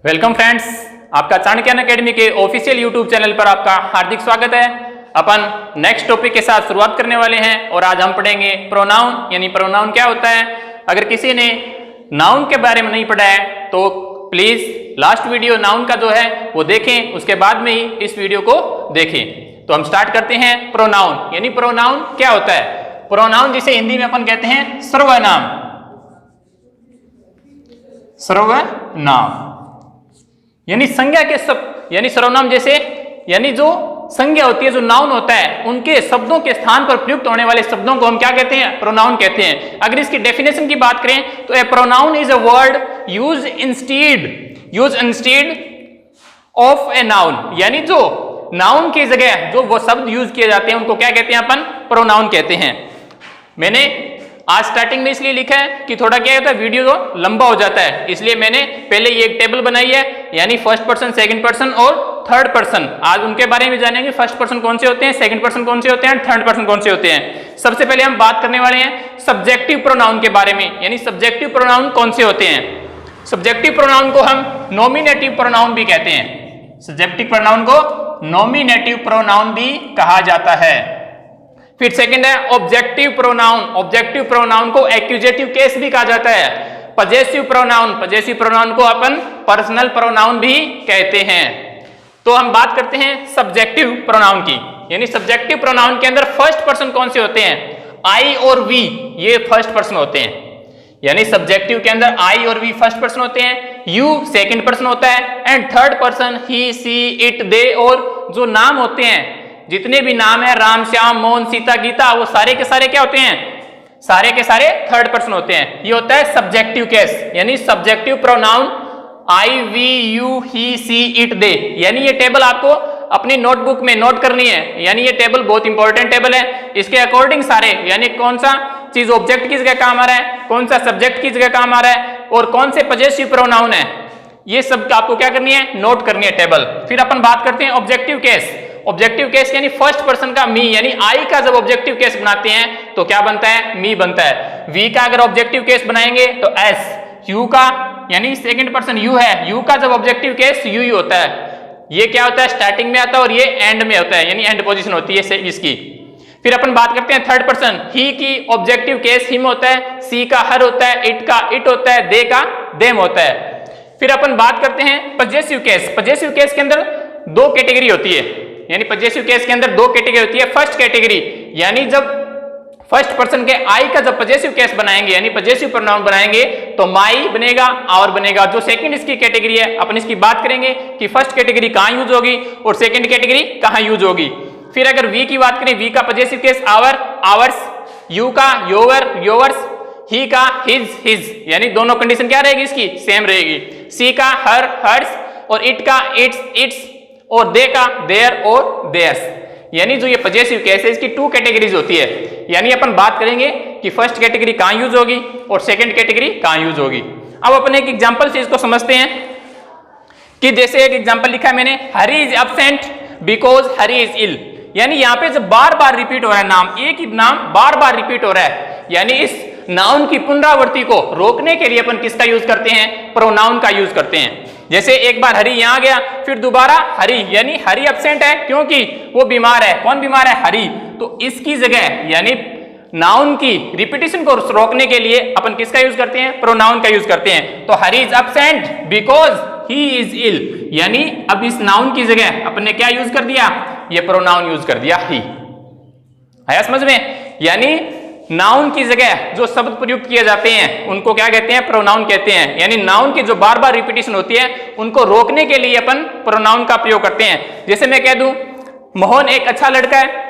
Welcome friends, आपका Chanakya academy के official YouTube channel पर आपका हार्दिक स्वागत है। अपन नेक्स्ट टॉपिक के साथ शुरुआत करने वाले हैं और आज हम पढ़ेंगे प्रोनाउन। यानी प्रोनाउन क्या होता है। अगर किसी ने नाउन के बारे में नहीं पढ़ा है तो प्लीज लास्ट वीडियो नाउन का जो है वो देखें, उसके बाद में ही इस वीडियो को देखें। तो हम स्टार्ट करते हैं प्रोनाउन। यानी प्रोनाउन क्या होता है। प्रोनाउन जिसे हिंदी में अपन कहते हैं सर्वनाम। सर्वनाम यानी संज्ञा के शब्द, यानी सर्वनाम जैसे यानी जो संज्ञा होती है, जो नाउन होता है, उनके शब्दों के स्थान पर प्रयुक्त होने वाले शब्दों को हम क्या कहते हैं, प्रोनाउन कहते हैं। अगर इसकी डेफिनेशन की बात करें तो a pronoun is a word use instead of a noun. यानी जो नाउन की जगह जो वो शब्द यूज किए जाते हैं उनको क्या कहते हैं, अपन प्रोनाउन कहते हैं। मैंने आज स्टार्टिंग में इसलिए लिखा है कि थोड़ा क्या होता है, वीडियो तो लंबा हो जाता है, इसलिए मैंने पहले ये एक टेबल बनाई है, यानी फर्स्ट पर्सन, सेकंड पर्सन और थर्ड पर्सन। आज उनके बारे में जानेंगे, फर्स्ट पर्सन कौन से होते हैं, सेकंड पर्सन कौन से होते हैं, थर्ड पर्सन कौन से होते हैं। सबसे पहले हम बात करने वाले हैं सब्जेक्टिव प्रोनाउन के बारे में। यानी सब्जेक्टिव प्रोनाउन कौन से होते हैं। सब्जेक्टिव प्रोनाउन को हम नॉमिनेटिव प्रोनाउन भी कहते हैं। सब्जेक्टिव प्रोनाउन को नॉमिनेटिव प्रोनाउन भी कहा जाता है। फिर सेकंड है ऑब्जेक्टिव प्रोनाउन। ऑब्जेक्टिव प्रोनाउन को एक्यूजेटिव केस भी कहा जाता है। पजेसिव प्रोनाउन को अपन पर्सनल प्रोनाउन भी कहते हैं। तो हम बात करते हैं सब्जेक्टिव प्रोनाउन की। यानी सब्जेक्टिव प्रोनाउन के अंदर फर्स्ट पर्सन कौन से होते हैं, आई और वी, ये फर्स्ट पर्सन होते हैं। यानी सब्जेक्टिव के अंदर आई और वी फर्स्ट पर्सन होते हैं, यू सेकंड पर्सन होता है, and third person he, she, it, they, और जो नाम होते हैं, जितने भी नाम है, राम, श्याम, मोहन, सीता, गीता, वो सारे के सारे क्या होते हैं, सारे के सारे थर्ड पर्सन होते हैं। ये होता है सब्जेक्टिव केस। यानी subjective pronoun I, we, you, he, she, it, they. यानी ये टेबल आपको अपनी नोटबुक में नोट करनी है। यानी ये टेबल बहुत इंपॉर्टेंट टेबल है। इसके अकॉर्डिंग सारे, यानी कौन सा चीज ऑब्जेक्ट की जगह काम आ रहा है, कौन सा सब्जेक्ट की जगह काम आ रहा है, और कौन से पजेसिव प्रोनाउन है, ये सब आपको क्या करनी है, नोट करनी है टेबल। फिर अपन बात करते हैं ऑब्जेक्टिव केस। ऑब्जेक्टिव केस यानी फर्स्ट पर्सन का मी, यानी आई का जब ऑब्जेक्टिव केस बनाते हैं तो क्या बनता है, मी बनता है। वी का अगर ऑब्जेक्टिव केस बनाएंगे तो एस। यू का, यानी सेकंड पर्सन यू है, यू का जब ऑब्जेक्टिव केस यू ही होता है। ये क्या होता है, स्टार्टिंग में आता है और ये एंड में होता है, यानी एंड पोजीशन होती है इसकी। फिर अपन बात करते हैं थर्ड पर्सन। ही की ऑब्जेक्टिव केस हिम होता है, सी का हर होता है, इट का इट होता है, दे का देम होता है। फिर अपन बात करते हैं पजेसिव केस। पजेसिव केस के अंदर दो कैटेगरी होती है। यानी पजेसिव केस के अंदर दो कैटेगरी होती है। फर्स्ट कैटेगरी, यानी जब फर्स्ट पर्सन के आई का जब पजेसिव केस बनाएंगे, यानी पजेसिव प्रोनाउन बनाएंगे, तो माई बनेगा, आवर बनेगा। जो सेकंड इसकी कैटेगरी है, अपन इसकी बात करेंगे कि फर्स्ट कैटेगरी कहां यूज होगी और सेकंड कैटेगरी कहां यूज होगी। फिर अगर वी की बात करें, वी का possessive case our, ours, you का योवर, योवर्स, ही का हिज, हिज, यानी दोनों कंडीशन क्या रहेगी इसकी, सेम रहेगी। सी का हर, हर्स, और इट का इट्स, इट्स, और दे का देयर और देयर्स। यानी जो ये पजेसिव केस है इसकी टू कैटेगरीज होती है। यानी अपन बात करेंगे कि फर्स्ट कैटेगरी कहां यूज होगी और सेकंड कैटेगरी कहां यूज होगी। अब अपन एक एग्जांपल से इसको समझते हैं कि जैसे एक एग्जांपल लिखा है मैंने, Hari is absent because Hari is ill. यानी यहाँ पे जब बार बार रिपीट हो रहा है नाम, एक ही नाम बार बार रिपीट हो रहा है, यानी इस नाउन की पुनरावृत्ति को रोकने के लिए अपन किसका यूज करते हैं, प्रोनाउन का यूज करते हैं। जैसे एक बार हरी यहां गया, फिर दोबारा हरी, यानी हरी एब्सेंट है क्योंकि वो बीमार है। कौन बीमार है, हरी। तो इसकी जगह यानी नाउन की रिपीटिशन को रोकने के लिए अपन किसका यूज करते हैं, प्रोनाउन का यूज करते हैं। तो Hari is absent because he is ill. यानी अब इस नाउन की जगह अपन ने क्या यूज कर दिया, ये प्रोनाउन यूज कर दिया, ही। आया समझ में। यानी नाउन की जगह जो शब्द प्रयुक्त किए जाते हैं उनको क्या कहते हैं, प्रोनाउन कहते हैं। यानी नाउन की जो बार बार रिपीटिशन होती है उनको रोकने के लिए अपन प्रोनाउन का प्रयोग करते हैं। जैसे मैं कह दूं, मोहन एक अच्छा लड़का है,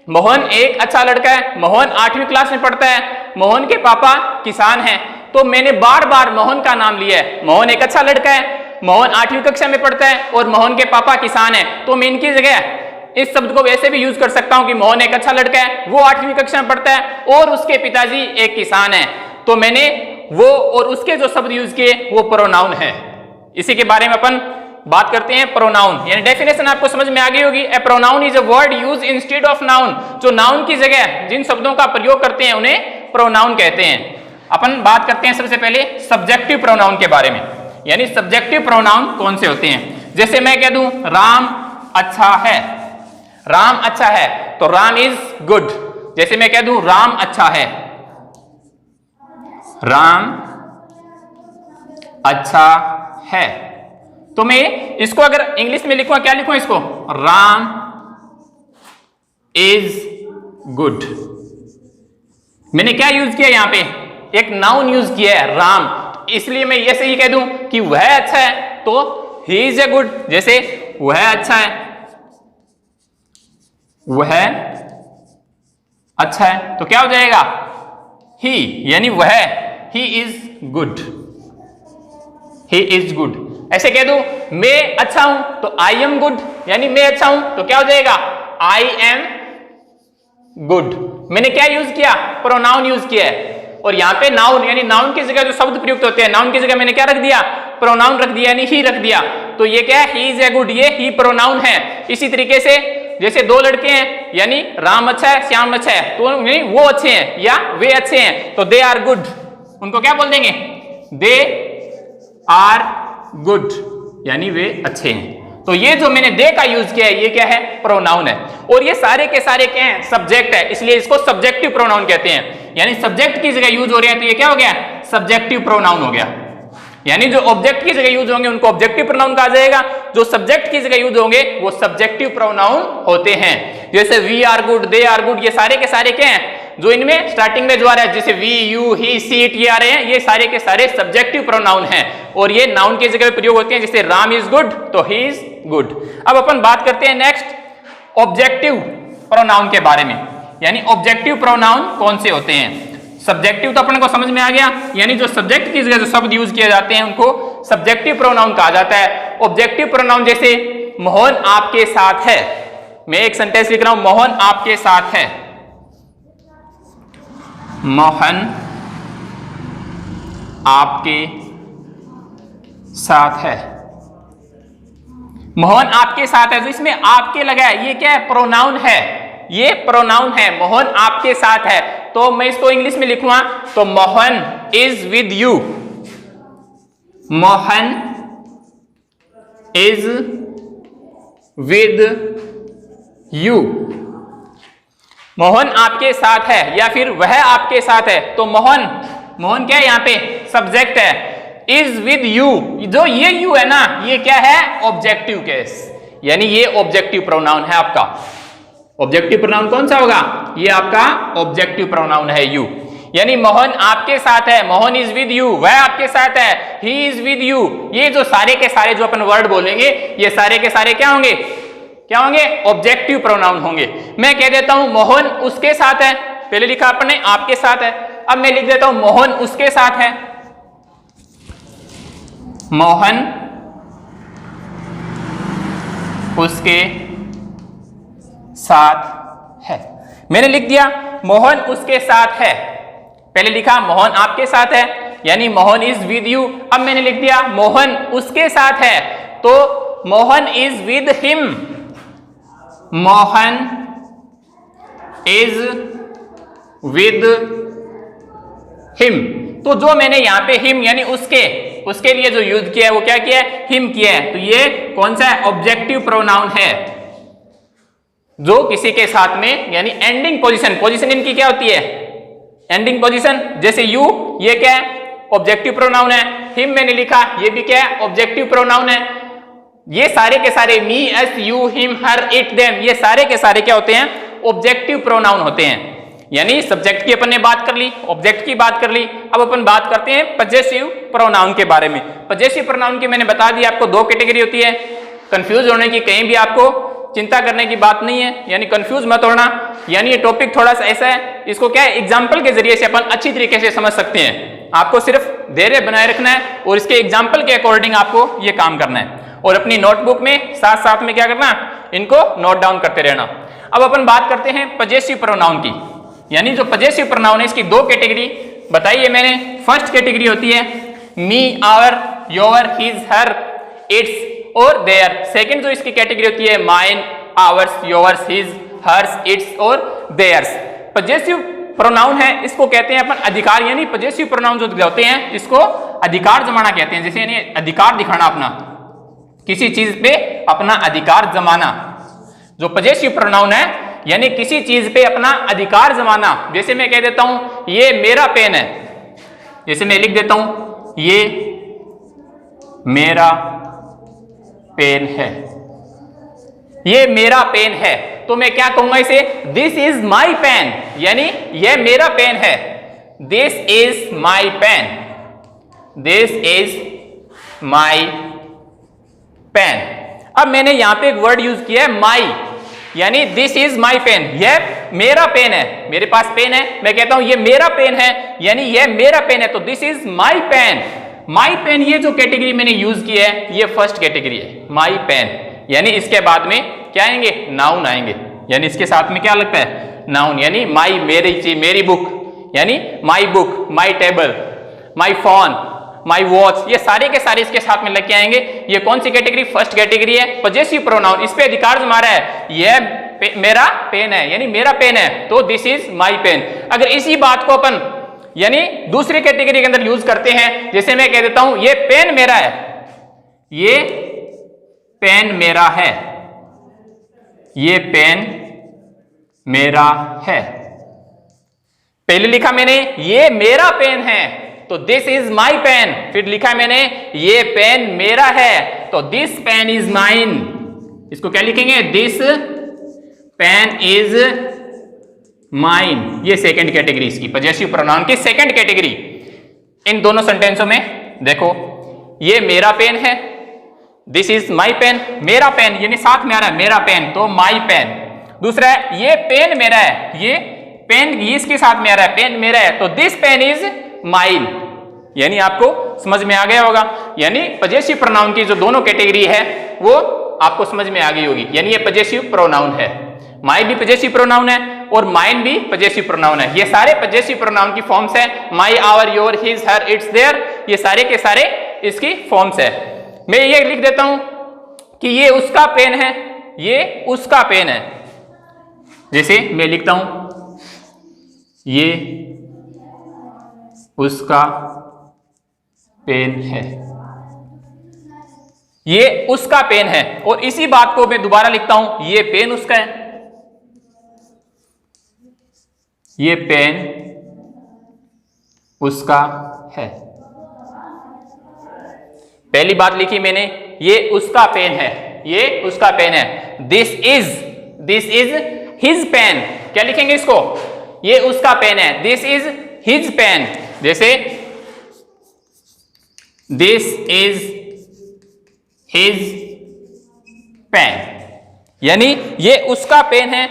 मोहन एक अच्छा लड़का है, मोहन 8वीं क्लास में पढ़ता है, मोहन के पापा किसान हैं। तो मैंने बार बार मोहन का नाम लिया है। मोहन एक अच्छा लड़का है, मोहन 8वीं कक्षा में पढ़ता है और मोहन के पापा किसान है। तो मैं इनकी जगह इस शब्द को वैसे भी यूज कर सकता हूं कि मोहन एक अच्छा लड़का है, वो 8वीं कक्षा में पढ़ता है और उसके पिताजी एक किसान है। तो मैंने वो और उसके जो शब्द यूज किए वो प्रोनाउन है। इसी के बारे में अपन बात करते हैं प्रोनाउन। यानी डेफिनेशन आपको समझ में आ गई होगी। A pronoun is a word use instead of noun. जो नाउन की जगह जिन शब्दों का प्रयोग करते हैं उन्हें प्रोनाउन कहते हैं। अपन बात करते हैं सबसे पहले सब्जेक्टिव प्रोनाउन के बारे में। यानी सब्जेक्टिव प्रोनाउन कौन से होते हैं। जैसे मैं कह दूं राम अच्छा है, राम अच्छा है तो राम इज गुड। जैसे मैं कह दूं राम अच्छा है, राम अच्छा है, तो मैं इसको अगर इंग्लिश में लिखूं, क्या लिखूं इसको, राम इज गुड। मैंने क्या यूज किया यहां पे, एक नाउन यूज किया है राम, इसलिए मैं ऐसे ही कह दूं कि वह अच्छा है तो ही इज ए गुड। जैसे वह अच्छा है, वह अच्छा है तो क्या हो जाएगा, ही, यानी वह, he is good, he is good. ऐसे कह दूं मैं अच्छा हूं तो आई एम गुड, यानी मैं अच्छा हूं तो क्या हो जाएगा, आई एम गुड। मैंने क्या यूज किया, प्रोनाउन यूज किया है। और यहां पे नाउन, यानी नाउन की जगह जो शब्द प्रयुक्त होते हैं, नाउन की जगह मैंने क्या रख दिया, प्रोनाउन रख दिया, यानी ही रख दिया। तो ये क्या है, ही इज ए गुड, ये ही प्रोनाउन है। इसी तरीके से जैसे दो लड़के हैं, यानी राम अच्छा है, श्याम अच्छा है, तो यानी वो अच्छे हैं या वे अच्छे हैं, तो दे आर गुड, उनको क्या बोल देंगे, दे आर गुड, यानी वे अच्छे हैं। तो ये जो मैंने दे का यूज किया है, ये क्या है, प्रोनाउन है। और ये सारे के सारे क्या हैं, सब्जेक्ट है, इसलिए इसको सब्जेक्टिव प्रोनाउन कहते हैं। यानी सब्जेक्ट की जगह यूज हो रहे हैं तो ये क्या हो गया, सब्जेक्टिव प्रोनाउन हो गया। यानी जो ऑब्जेक्ट की जगह यूज होंगे उनको ऑब्जेक्टिव प्रोनाउन कहा जाएगा, जो सब्जेक्ट की जगह यूज होंगे वो सब्जेक्टिव प्रोनाउन होते हैं। जैसे we are good, they are good, ये सारे के सारे क्या हैं, जो इनमें स्टार्टिंग में जो आ रहा है, जैसे we, you, he, she, it, ये आ रहे हैं, ये सारे के सारे सब्जेक्टिव प्रोनाउन हैं और ये नाउन की जगह प्रयोग होते हैं। जैसे राम इज गुड तो ही इज गुड। अब अपन बात करते हैं नेक्स्ट ऑब्जेक्टिव प्रोनाउन के बारे में, यानी ऑब्जेक्टिव प्रोनाउन कौन से होते हैं। सब्जेक्टिव तो अपन को समझ में आ गया, यानी जो सब्जेक्ट की जगह जो शब्द यूज किए जाते हैं उनको सब्जेक्टिव प्रोनाउन कहा जाता है। ऑब्जेक्टिव प्रोनाउन जैसे मोहन आपके साथ है, मैं एक सेंटेंस लिख रहा हूं, मोहन आपके साथ है, मोहन आपके साथ है, मोहन आपके साथ है, तो इसमें आपके लगा है, ये क्या है, प्रोनाउन है, ये प्रोनाउन है, मोहन आपके साथ है। तो मैं इसको इंग्लिश में लिखूंगा तो Mohan is with you, Mohan is with you, Mohan आपके साथ है या फिर वह आपके साथ है। तो मोहन, मोहन क्या है, यहां पे सब्जेक्ट है, इज विद यू, जो ये यू है ना, ये क्या है, ऑब्जेक्टिव केस, यानी ये ऑब्जेक्टिव प्रोनाउन है आपका। ऑब्जेक्टिव प्रोनाउन कौन सा होगा, ये आपका ऑब्जेक्टिव प्रोनाउन है यू, यानी मोहन आपके साथ है, मोहन इज विद यू, वह आपके साथ है, ही इज विद यू। ये जो सारे के सारे जो अपन वर्ड बोलेंगे ये सारे के सारे क्या होंगे, क्या होंगे, ऑब्जेक्टिव प्रोनाउन होंगे। मैं कह देता हूं मोहन उसके साथ है, पहले लिखा आपने आपके साथ है, अब मैं लिख देता हूं मोहन उसके साथ है, मोहन उसके साथ है। मैंने लिख दिया मोहन उसके साथ है, पहले लिखा मोहन आपके साथ है, यानी मोहन इज विद यू। अब मैंने लिख दिया मोहन उसके साथ है, तो Mohan is with him, Mohan is with him. तो जो मैंने यहां पे हिम यानी उसके लिए जो यूज किया है वो क्या किया है, हिम किया है। तो ये कौन सा है, ऑब्जेक्टिव प्रोनाउन है, जो किसी के साथ में, यानी एंडिंग पोजीशन, पोजीशन इनकी क्या होती है, एंडिंग पोजीशन। जैसे यू, ये क्या है, ऑब्जेक्टिव प्रोनाउन है, हिम मैंने लिखा, ये भी क्या है, ऑब्जेक्टिव प्रोनाउन है। ये सारे के सारे me, us, you, him, her, it, them, ये सारे के सारे क्या होते हैं, ऑब्जेक्टिव प्रोनाउन होते हैं। यानी सब्जेक्ट की अपन ने बात कर ली, ऑब्जेक्ट की बात कर ली, अब अपन बात करते हैं पजेसिव प्रोनाउन के बारे में। पजेसिव प्रोनाउन की मैंने बता दी आपको दो कैटेगरी होती है, कंफ्यूज होने की कहीं भी आपको चिंता करने की बात नहीं है, यानी कंफ्यूज मत होना। यानी ये टॉपिक थोड़ा सा ऐसा है, इसको क्या है, एग्जाम्पल के जरिए से अपन अच्छी तरीके से समझ सकते हैं। आपको सिर्फ धैर्य बनाए रखना है और इसके एग्जाम्पल के अकॉर्डिंग आपको ये काम करना है, और अपनी नोटबुक में साथ साथ में क्या करना, इनको नोट डाउन करते रहना। अब अपन बात करते हैं पजेसिव प्रोनाउन की, यानी जो पजेसिव प्रोनाउन है इसकी दो कैटेगरी बताई है मैंने। फर्स्ट कैटेगरी होती है me, our, your, his, her, its और देयर। सेकंड जो इसकी कैटेगरी होती है mine, ours, yours, his, hers, its और देयर्स। पजेसिव प्रोनाउन है, इसको कहते हैं अपन अधिकार, यानी पजेसिव प्रोनाउन जो होते हैं इसको अधिकार जमाना कहते हैं, जैसे यानी अधिकार दिखाना अपना, किसी चीज पे अपना अधिकार जमाना। जो पजेसिव प्रोनाउन है यानी किसी चीज पे अपना अधिकार जमाना। जैसे मैं कह देता हूं ये मेरा पेन है, जैसे मैं लिख देता हूं ये मेरा पेन है, ये मेरा पेन है, तो मैं क्या कहूंगा इसे, दिस इज माई पेन, यानी यह मेरा पेन है। This is my pen, this is my pen. अब मैंने यहां पे एक वर्ड यूज किया है माई, यानी दिस इज माई पेन, यह मेरा पेन है, मेरे पास पेन है, मैं कहता हूं ये मेरा पेन है, यानी यह मेरा पेन है, तो this is my pen. My pen ये जो कैटेगरी मैंने यूज की है ये फर्स्ट कैटेगरी है, माई पेन, यानी इसके बाद में क्या आएंगे, नाउन आएंगे, यानी इसके साथ में क्या लगता है, नाउन, यानी माई मेरी चीज, मेरी बुक, यानी my book, my table, my phone, my watch, ये सारे के सारे इसके साथ में लग के आएंगे। ये कौन सी कैटेगरी, फर्स्ट कैटेगरी है, पजेसिव प्रोनाउन, इस पे अधिकार जमा रहा है, यह मेरा पेन है, यानी मेरा पेन है, तो दिस इज माई पेन। अगर इसी बात को अपन यानी दूसरी कैटेगरी के अंदर यूज करते हैं, जैसे मैं कह देता हूं ये पेन मेरा है, ये पेन मेरा है, ये पेन मेरा है, पहले लिखा मैंने ये मेरा पेन है, तो दिस इज माई पेन, फिर लिखा मैंने ये पेन मेरा है, तो दिस पेन इज माइन, इसको क्या लिखेंगे, दिस पेन इज माइन। ये सेकंड कैटेगरी इसकी, पजेसिव प्रोनाउन की सेकंड कैटेगरी। इन दोनों सेंटेंसों में देखो, ये मेरा पेन है, दिस इज माई पेन, मेरा पेन यानी साथ में आ रहा है मेरा पेन, तो माई पेन। दूसरा है ये पेन मेरा है, ये पेन इसके साथ में आ रहा है, पेन मेरा है, तो दिस पेन इज माइन, यानी आपको समझ में आ गया होगा। यानी पजेसिव प्रोनाउन की जो दोनों कैटेगरी है वो आपको समझ में आ गई होगी, यानी ये पजेसिव प्रोनाउन है, माई भी पजेसिव प्रोनाउन है और माइन भी पजेसिव प्रोनाउन है। ये सारे पजेसिव प्रोनाउन की फॉर्म्स है, my, our, your, his, her, its, their, ये सारे के सारे इसकी फॉर्म्स है। मैं ये लिख देता हूं कि ये उसका पेन है, ये उसका पेन है, जैसे मैं लिखता हूं ये उसका पेन है, ये उसका पेन है, और इसी बात को मैं दोबारा लिखता हूं ये पेन उसका है, ये पेन उसका है। पहली बात लिखी मैंने ये उसका पेन है, ये उसका पेन है, दिस इज हिज पेन, क्या लिखेंगे इसको, ये उसका पेन है, दिस इज हिज पेन, जैसे दिस इज हिज पेन, यानी ये उसका पेन है,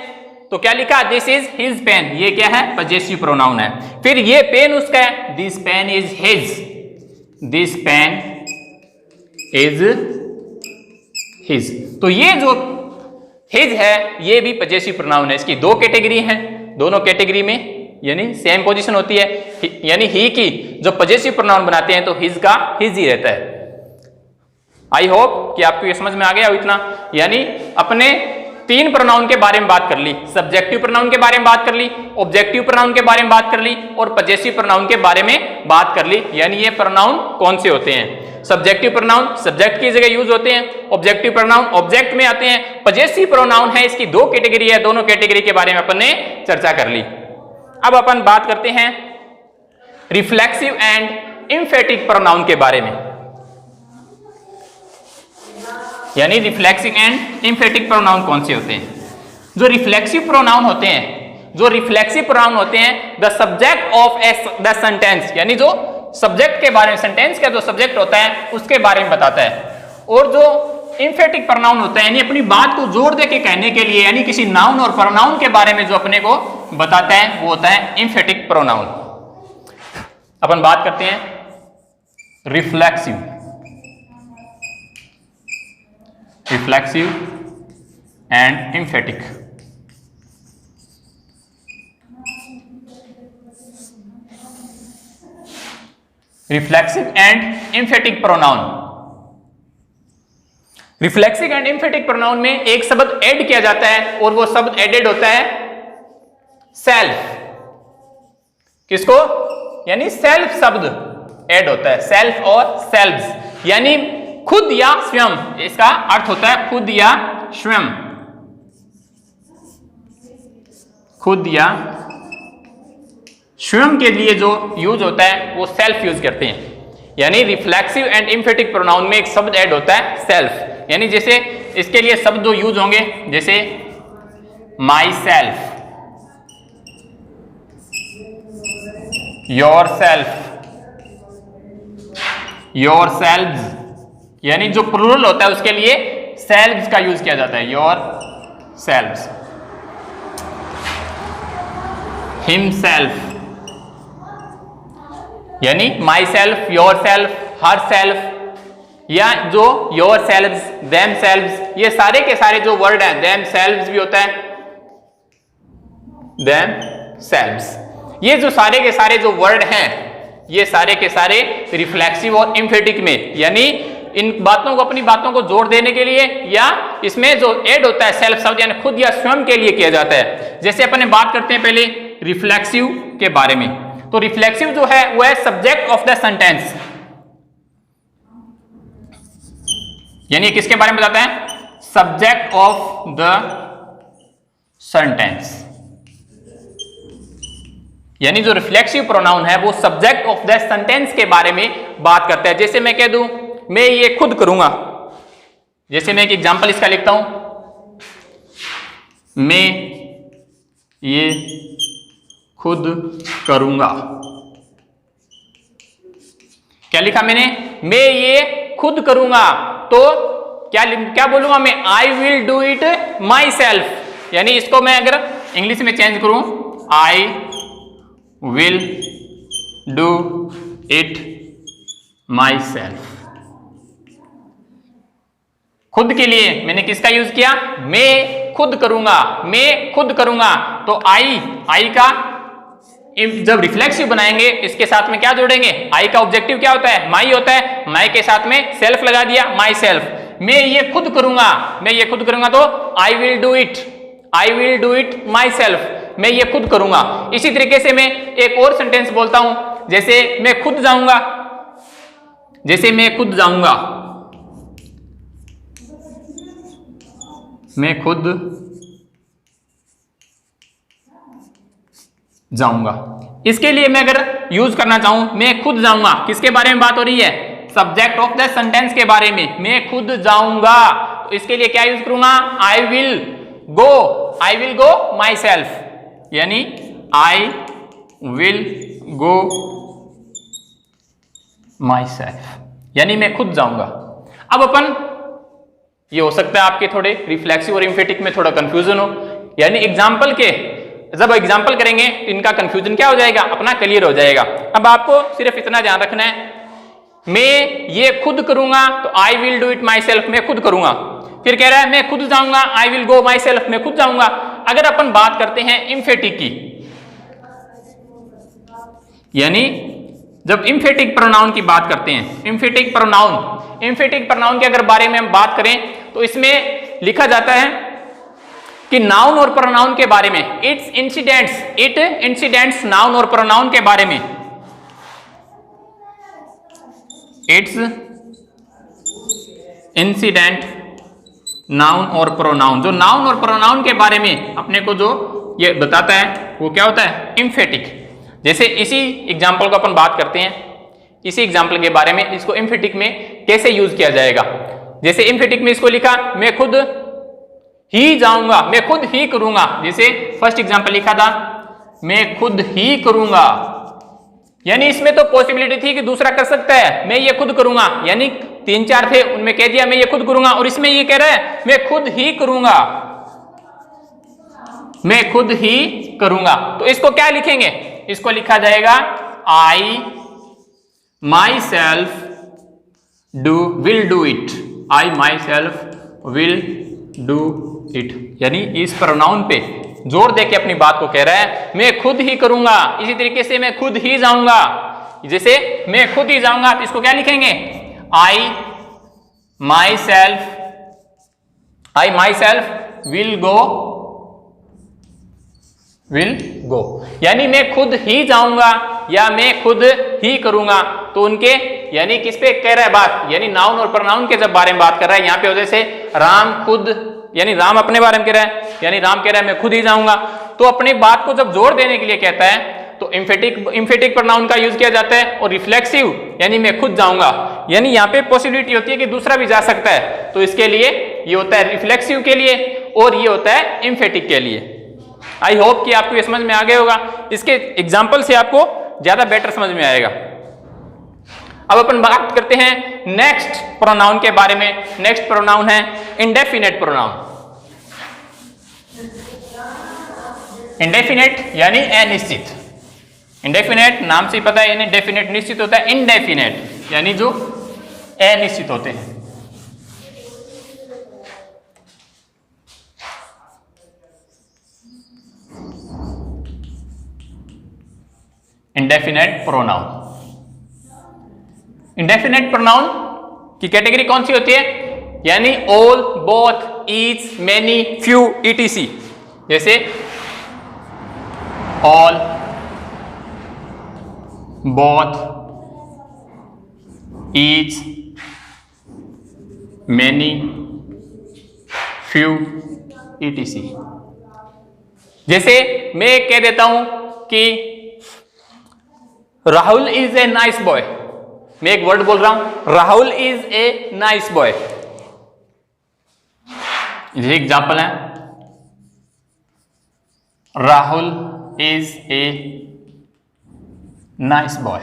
तो क्या लिखा, दिस इज हिज पेन, ये क्या है, पजेसिव प्रोनाउन है। फिर ये पेन उसका है, this pen is his, this pen is his, तो ये जो हिज है ये भी पजेसिव प्रोनाउन है। इसकी दो कैटेगरी हैं, दोनों कैटेगरी में यानी सेम पोजीशन होती है, यानी ही की जो पजेसिव प्रोनाउन बनाते हैं तो हिज का हिज ही रहता है। आई होप कि आपको ये समझ में आ गया हो इतना। यानी अपने तीन प्रोनाउन के बारे में बात कर ली, सब्जेक्टिव प्रोनाउन के बारे में बात कर ली, ऑब्जेक्टिव प्रोनाउन के बारे में बात कर ली और पजेसिव प्रोनाउन के बारे में बात कर ली। यानी ये प्रोनाउन कौन से होते हैं, सब्जेक्टिव प्रोनाउन सब्जेक्ट की जगह यूज होते हैं, ऑब्जेक्टिव प्रोनाउन ऑब्जेक्ट में आते हैं, पजेसिव प्रोनाउन है इसकी दो कैटेगरी है, दोनों कैटेगरी के बारे में अपन ने चर्चा कर ली। अब अपन बात करते हैं रिफ्लेक्सिव एंड एम्फेटिक प्रोनाउन के बारे में। यानी रिफ्लेक्सिव एंड एम्फेटिक प्रोनाउन कौन से होते हैं। जो रिफ्लेक्सिव प्रोनाउन होते हैं, जो रिफ्लेक्सिव प्रोनाउन होते हैं, the subject of the sentence, यानी जो सब्जेक्ट के बारे में, सेंटेंस का जो सब्जेक्ट होता है उसके बारे में बताता है। और जो एम्फेटिक प्रोनाउन होता है यानी अपनी बात को जोर दे के कहने के लिए, यानी किसी नाउन और प्रोनाउन के बारे में जो अपने को बताता है वो होता है एम्फेटिक प्रोनाउन। अपन बात करते हैं reflexive, reflexive and emphatic. Reflexive and emphatic pronoun. Reflexive and emphatic pronoun में एक शब्द ऐड किया जाता है और वो शब्द एडेड होता है सेल्फ। किसको, यानी सेल्फ शब्द, ऐड होता है, सेल्फ और सेल्व्स, यानी खुद या स्वयं, इसका अर्थ होता है खुद या स्वयं, खुद या स्वयं के लिए जो यूज होता है वो सेल्फ यूज करते हैं। यानी रिफ्लेक्सिव एंड एम्फेटिक प्रोनाउन में एक शब्द ऐड होता है सेल्फ, यानी जैसे इसके लिए शब्द जो यूज होंगे जैसे my self, your self, your selves, यानी जो प्लूरल होता है उसके लिए सेल्व्स का यूज किया जाता है, योर सेल्व्स, हिमसेल्फ, यानी my self, your self, her self, या जो योर सेल्व्स, देम सेल्व्स, ये सारे के सारे जो वर्ड हैं, देम सेल्व्स भी होता है, देम सेल्व्स, ये जो सारे के सारे जो वर्ड हैं ये सारे के सारे रिफ्लेक्सिव और एम्फेटिक में, यानी इन बातों को, अपनी बातों को जोड़ देने के लिए, या इसमें जो ऐड होता है सेल्फ शब्द यानी खुद या स्वयं के लिए किया जाता है। जैसे अपन बात करते हैं पहले रिफ्लेक्सिव के बारे में, तो रिफ्लेक्सिव जो है वो है सब्जेक्ट ऑफ द सेंटेंस, यानी किसके बारे में बताता है, सब्जेक्ट ऑफ द सेंटेंस, यानी जो रिफ्लेक्सिव प्रोनाउन है वो सब्जेक्ट ऑफ द सेंटेंस के बारे में बात करता है। जैसे मैं कह दूं मैं ये खुद करूंगा, जैसे मैं एक एग्जांपल इसका लिखता हूं, मैं ये खुद करूंगा, क्या लिखा मैंने, मैं ये खुद करूंगा, तो क्या बोलूंगा मैं, I will do it my self, यानी इसको मैं अगर इंग्लिश में चेंज करूं, I will do it my self, खुद के लिए मैंने किसका यूज किया, मैं खुद करूंगा, मैं खुद करूंगा, तो आई का जब रिफ्लेक्सिव बनाएंगे इसके साथ में क्या जोड़ेंगे, आई का ऑब्जेक्टिव क्या होता है, माई होता है, माई के साथ में सेल्फ लगा दिया, माई सेल्फ, मैं ये खुद करूंगा, मैं ये खुद करूंगा, तो I will do it my self, मैं ये खुद करूंगा। इसी तरीके से मैं एक और सेंटेंस बोलता हूं, जैसे मैं खुद जाऊंगा, जैसे मैं खुद जाऊंगा, मैं खुद जाऊंगा, इसके लिए मैं अगर यूज करना चाहूं, मैं खुद जाऊंगा, किसके बारे में बात हो रही है, सब्जेक्ट ऑफ द सेंटेंस के बारे में, मैं खुद जाऊंगा, तो इसके लिए क्या यूज करूंगा, I will go my self, यानी I will go my self, यानी मैं खुद जाऊंगा। अब अपन ये हो सकता है आपके थोड़े रिफ्लेक्सिव और एम्फेटिक में थोड़ा कंफ्यूजन हो, यानी एग्जाम्पल के जब एग्जाम्पल करेंगे इनका कंफ्यूजन क्या हो जाएगा, अपना क्लियर हो जाएगा। अब आपको सिर्फ इतना ध्यान रखना है, मैं ये खुद करूंगा, तो I will do it my self, मैं खुद करूंगा, फिर कह रहा है मैं खुद जाऊंगा, I will go my self, मैं खुद जाऊंगा। अगर अपन बात करते हैं एम्फेटिक की, यानी जब एम्फेटिक प्रोनाउन की बात करते हैं, एम्फेटिक प्रोनाउन के अगर बारे में हम बात करें तो इसमें लिखा जाता है कि नाउन और प्रोनाउन के बारे में, इट इंसिडेंट्स नाउन और प्रोनाउन के बारे में, इट्स इंसिडेंट नाउन और प्रोनाउन, जो नाउन और प्रोनाउन के बारे में अपने को जो ये बताता है वो क्या होता है, एम्फेटिक। जैसे इसी एग्जाम्पल को अपन बात करते हैं, इसी एग्जाम्पल के बारे में, इसको एम्फेटिक में कैसे यूज किया जाएगा। जैसे एम्फेटिक में इसको लिखा, मैं खुद ही जाऊंगा, मैं खुद ही करूंगा, जैसे फर्स्ट एग्जाम्पल लिखा था मैं खुद ही करूंगा, यानी इसमें तो पॉसिबिलिटी थी कि दूसरा कर सकता है, मैं ये खुद करूंगा, यानी 3-4 थे उनमें कह दिया मैं ये खुद करूंगा, और इसमें ये कह रहा है मैं खुद ही करूंगा, मैं खुद ही करूंगा। तो इसको क्या लिखेंगे, इसको लिखा जाएगा I myself will do it, I myself will do it, यानी इस प्रोनाउन पे जोर देके अपनी बात को कह रहा है मैं खुद ही करूंगा। इसी तरीके से मैं खुद ही जाऊंगा, जैसे मैं खुद ही जाऊंगा, तो इसको क्या लिखेंगे, आई माई सेल्फ विल गो, यानी मैं खुद ही जाऊंगा या मैं खुद ही करूंगा। तो उनके यानी किस पे कह रहा है बात, यानी नाउन और प्रोनाउन के जब बारे में बात कर रहा है यहाँ पे वजह से राम खुद, यानी राम अपने बारे में कह रहा है, यानी राम कह रहा है मैं खुद ही जाऊंगा, तो अपनी बात को जब जोर देने के लिए कहता है तो इम्फेटिक प्रोनाउन का यूज किया जाता है, और रिफ्लेक्सिव यानी मैं खुद जाऊंगा, यानी यहाँ पे पॉसिबिलिटी होती है कि दूसरा भी जा सकता है, तो इसके लिए ये होता है रिफ्लेक्सिव के लिए और ये होता है इम्फेटिक के लिए। आई होप कि आपको ये समझ में आ गया होगा, इसके एग्जाम्पल से आपको ज्यादा बेटर समझ में आएगा। अब अपन बात करते हैं नेक्स्ट प्रोनाउन के बारे में। नेक्स्ट प्रोनाउन है इंडेफिनेट प्रोनाउन। इंडेफिनेट यानी अनिश्चित, इंडेफिनेट नाम से ही पता है, यानी डेफिनेट निश्चित होता है, इनडेफिनेट यानी जो अनिश्चित होते हैं। इंडेफिनेट प्रोनाउन, इंडेफिनेट प्रोनाउन की कैटेगरी कौन सी होती है, यानी all, both, each, many, few, etc। जैसे all, both, each, many, few, etc। जैसे मैं कह देता हूं कि Rahul is a nice boy, मैं एक वर्ड बोल रहा हूं Rahul is a nice boy, ये एग्जाम्पल है, Rahul is a nice boy.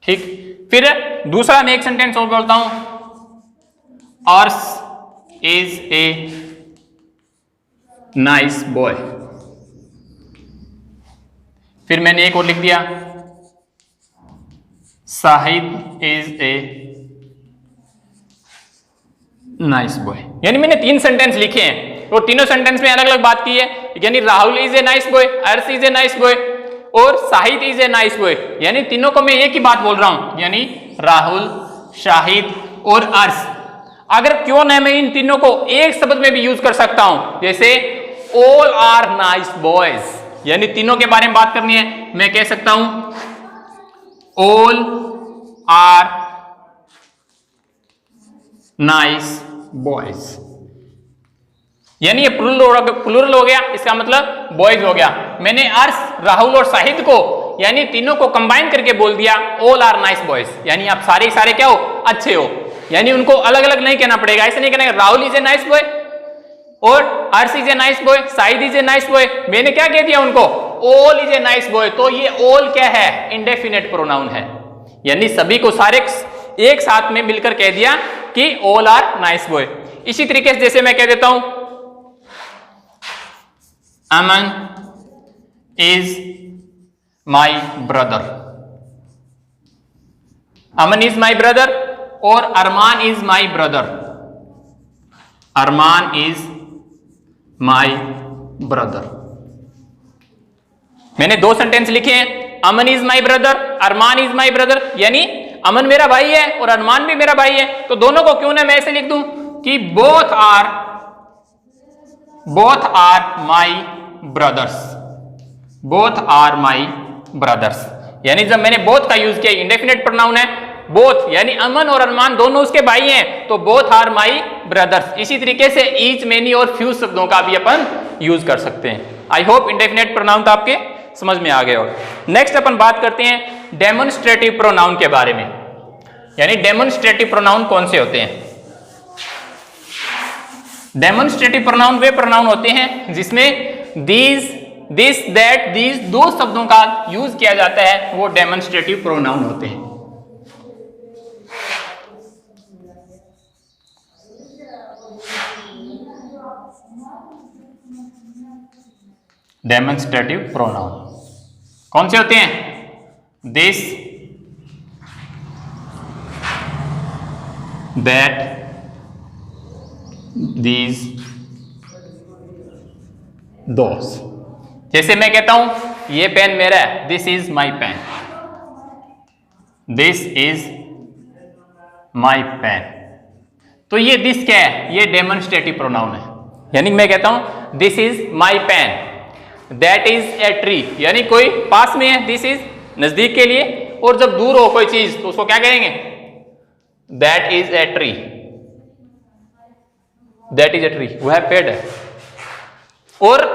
ठीक, फिर दूसरा मैं एक सेंटेंस और बोलता हूं, अर्श इज ए नाइस बॉय। फिर मैंने एक और लिख दिया, Shahid is a nice boy. यानी मैंने 3 सेंटेंस लिखे हैं और तीनों सेंटेंस में अलग अलग बात की है, यानी Rahul is a nice boy, अर्श इज ए नाइस बॉय और Shahid is a nice boy, यानी तीनों को मैं एक ही बात बोल रहा हूं, यानी राहुल, शाहिद और अर्श। अगर क्यों ना मैं इन तीनों को एक शब्द में भी यूज कर सकता हूं, जैसे ऑल आर नाइस बॉयज, यानी तीनों के बारे में बात करनी है, मैं कह सकता हूं ऑल आर नाइस बॉयज, यानी ये प्लूरल हो गया, इसका मतलब बॉयज हो गया। मैंने अर्श, राहुल और शाहिद को यानी तीनों को कंबाइन करके बोल दिया ऑल आर नाइस बॉयज, यानी आप सारे क्या हो, अच्छे हो, यानी उनको अलग अलग नहीं कहना पड़ेगा। ऐसे नहीं कहना Rahul is a nice boy और अर्श is a nice boy, Shahid is a nice boy, मैंने क्या कह दिया उनको, all is a nice boy. तो ये ऑल क्या है, इंडेफिनेट प्रोनाउन है, यानी सभी को सारे एक साथ में मिलकर कह दिया कि ऑल आर नाइस बॉय। इसी तरीके से जैसे मैं कह देता हूं Aman is my brother, Aman is my brother और Arman is my brother, Arman is my brother. मैंने 2 सेंटेंस लिखे हैं, Aman is my brother, Arman is my brother, यानी अमन मेरा भाई है और अरमान भी मेरा भाई है, तो दोनों को क्यों ना मैं ऐसे लिख दूं कि both are my brothers, both are my brothers. यानी जब मैंने बोथ का यूज किया, इंडेफिनेट प्रोनाउन है, बोथ यानी अमन और अरमान दोनों उसके भाई हैं, तो बोथ आर माई ब्रदर्स। इसी तरीके से ईच, मेनी और फ्यू शब्दों का भी अपन यूज कर सकते हैं। आई होप इंडेफिनेट प्रोनाउन तो आपके समझ में आ गया होगा। नेक्स्ट अपन बात करते हैं डेमोन्स्ट्रेटिव प्रोनाउन के बारे में, यानी डेमोन्स्ट्रेटिव प्रोनाउन कौन से होते हैं। डेमोन्स्ट्रेटिव प्रोनाउन वे प्रोनाउन होते हैं जिसमें दिस, दैट, दीज 2 शब्दों का यूज किया जाता है, वो डेमोन्स्ट्रेटिव प्रोनाउन होते हैं। डेमोन्स्ट्रेटिव प्रोनाउन कौन से होते हैं, दिस, दैट, दीज, दोस। जैसे मैं कहता हूं ये पेन मेरा है, this is my pen, this is my pen, तो ये दिस क्या है, ये डेमोन्स्ट्रेटिव प्रोनाउन है। यानी मैं कहता हूं this is my pen, that is a tree, यानी कोई पास में है, दिस इज नजदीक के लिए, और जब दूर हो कोई चीज तो उसको क्या कहेंगे? That is a tree, that is a tree, वह पेड़ है। और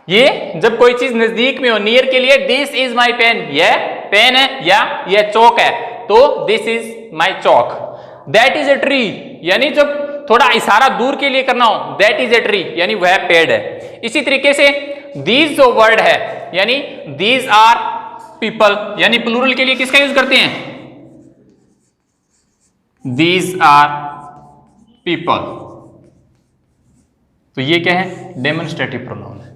ये जब कोई चीज नजदीक में हो, नियर के लिए दिस इज माई पेन, यह पेन है या यह चौक है, तो this is my Chowk. That is a tree यानी जब थोड़ा इशारा दूर के लिए करना हो, दैट इज ए ट्री यानी वह पेड़ है। इसी तरीके से दीज जो वर्ड है यानी दीज आर पीपल, यानी प्लूरल के लिए किसका यूज करते हैं? These are people. तो ये क्या है? डेमोन्स्ट्रेटिव प्रोनाउन है।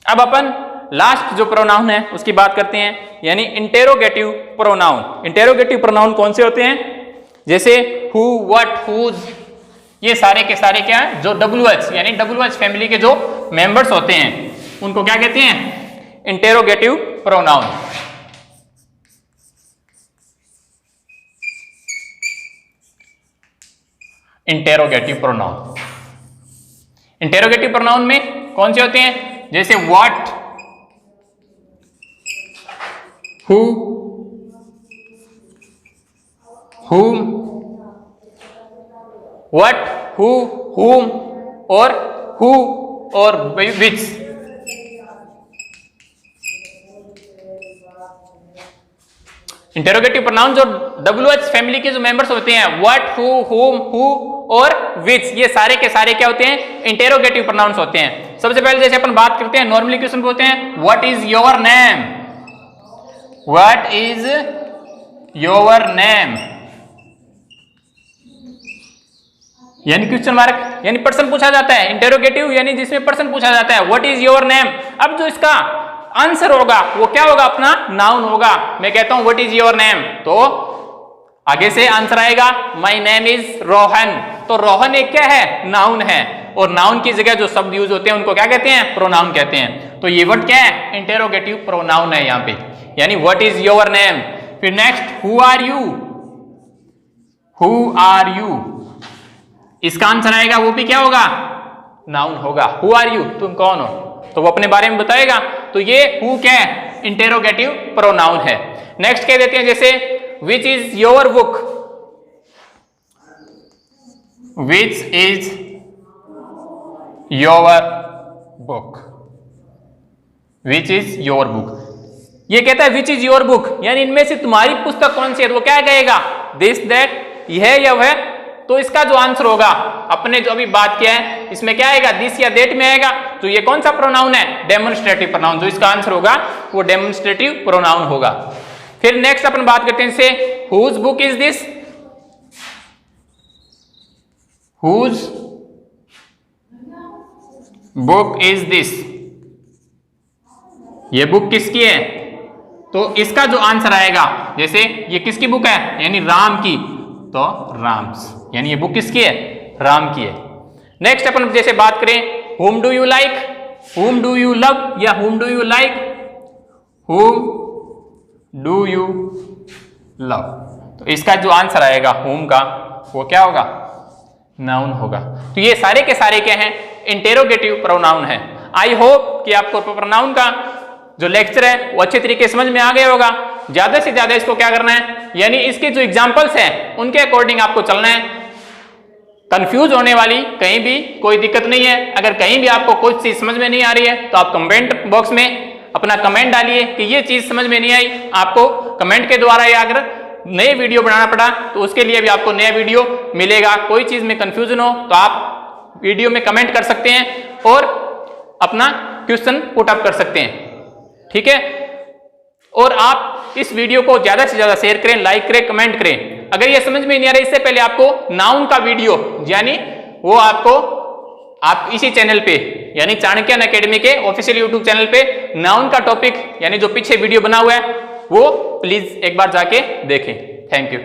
अब अपन लास्ट जो प्रोनाउन है उसकी बात करते हैं, यानी इंटेरोगेटिव प्रोनाउन। इंटेरोगेटिव प्रोनाउन कौन से होते हैं? जैसे हु, व्हाट, हुज, ये सारे के सारे क्या है? जो WH यानी WH फैमिली के जो मेंबर्स होते हैं उनको क्या कहते हैं? Interrogative pronoun. Interrogative pronoun, interrogative pronoun में कौन से होते हैं? जैसे what, who, whom, what, who, whom और who और which। इंटेरोगेटिव प्रोनाउन जो WH फैमिली के जो मेंबर्स होते हैं, what, who, whom, who और which, ये सारे के सारे क्या होते हैं? इंटेरोगेटिव प्रोनाउंस होते हैं। सबसे पहले जैसे अपन बात करते हैं, नॉर्मली क्वेश्चन पूछते हैं what is your name, what is your name, यानी क्वेश्चन मार्क, यानी पर्सन पूछा जाता है। इंटेरोगेटिव यानी जिसमें पर्सन पूछा जाता है, व्हाट इज योर नेम। अब जो इसका आंसर होगा वो क्या होगा? अपना नाउन होगा। मैं कहता हूं व्हाट इज योर नेम, तो आगे से आंसर आएगा माय नेम इज रोहन। तो रोहन एक क्या है? नाउन है। और नाउन की जगह जो शब्द यूज होते हैं उनको क्या कहते हैं? प्रोनाउन कहते हैं। तो ये वर्ड क्या है? इंटेरोगेटिव प्रोनाउन है यहां पे, यानी व्हाट इज योर नेम। फिर next who are you, who are you, इसका आंसर आएगा वो भी क्या होगा? नाउन होगा। हु आर यू, तुम कौन हो, तो वो अपने बारे में बताएगा। तो ये हु क्या है? इंटेरोगेटिव प्रोनाउन है। नेक्स्ट कह देते हैं जैसे which is your book, which is your book, which is your book. ये कहता है विच इज योर बुक यानी इनमें से तुम्हारी पुस्तक कौन सी है, तो वो क्या कहेगा? दिस, दैट, यह या वह। तो इसका जो आंसर होगा, अपने जो अभी बात किया है इसमें क्या आएगा? दिस या दैट में आएगा। तो ये कौन सा प्रोनाउन है? Demonstrative pronoun. जो इसका आंसर होगा वो डेमोन्स्ट्रेटिव प्रोनाउन होगा। फिर नेक्स्ट अपन बात करते हैं जैसे whose book is this, whose book is this, ये बुक किसकी है? तो इसका जो आंसर आएगा, जैसे ये किसकी बुक है? यानी राम की, तो राम्स, यानी ये बुक किसकी है? राम की है। नेक्स्ट अपन जैसे बात करें whom do you like, whom do you love या whom do you like, whom do you love, तो इसका जो आंसर आएगा whom का वो क्या होगा? नाउन होगा। तो ये सारे के सारे क्या हैं? इंटेरोगेटिव प्रोनाउन है। आई होप कि आपको प्रोनाउन का जो लेक्चर है वो अच्छे तरीके समझ में आ गया होगा। ज्यादा से ज्यादा इसको क्या करना है, यानी इसके जो एग्जाम्पल्स हैं उनके अकॉर्डिंग आपको चलना है। कंफ्यूज होने वाली कहीं भी कोई दिक्कत नहीं है। अगर कहीं भी आपको कोई चीज समझ में नहीं आ रही है तो आप कमेंट बॉक्स में अपना कमेंट डालिए कि ये चीज समझ में नहीं आई। आपको कमेंट के द्वारा या अगर नए वीडियो बनाना पड़ा तो उसके लिए भी आपको नया वीडियो मिलेगा। कोई चीज में कंफ्यूजन हो तो आप वीडियो में कमेंट कर सकते हैं और अपना क्वेश्चन पुट अप कर सकते हैं, ठीक है। और आप इस वीडियो को ज्यादा से ज्यादा शेयर करें, लाइक करें, कमेंट करें। अगर ये समझ में नहीं आ रहा, इससे पहले आपको नाउन का वीडियो यानी वो आपको आप इसी चैनल पे यानी चाणक्यन एकेडमी के ऑफिशियल यूट्यूब चैनल पे नाउन का टॉपिक यानी जो पीछे वीडियो बना हुआ है वो प्लीज एक बार जाके देखें। Thank you.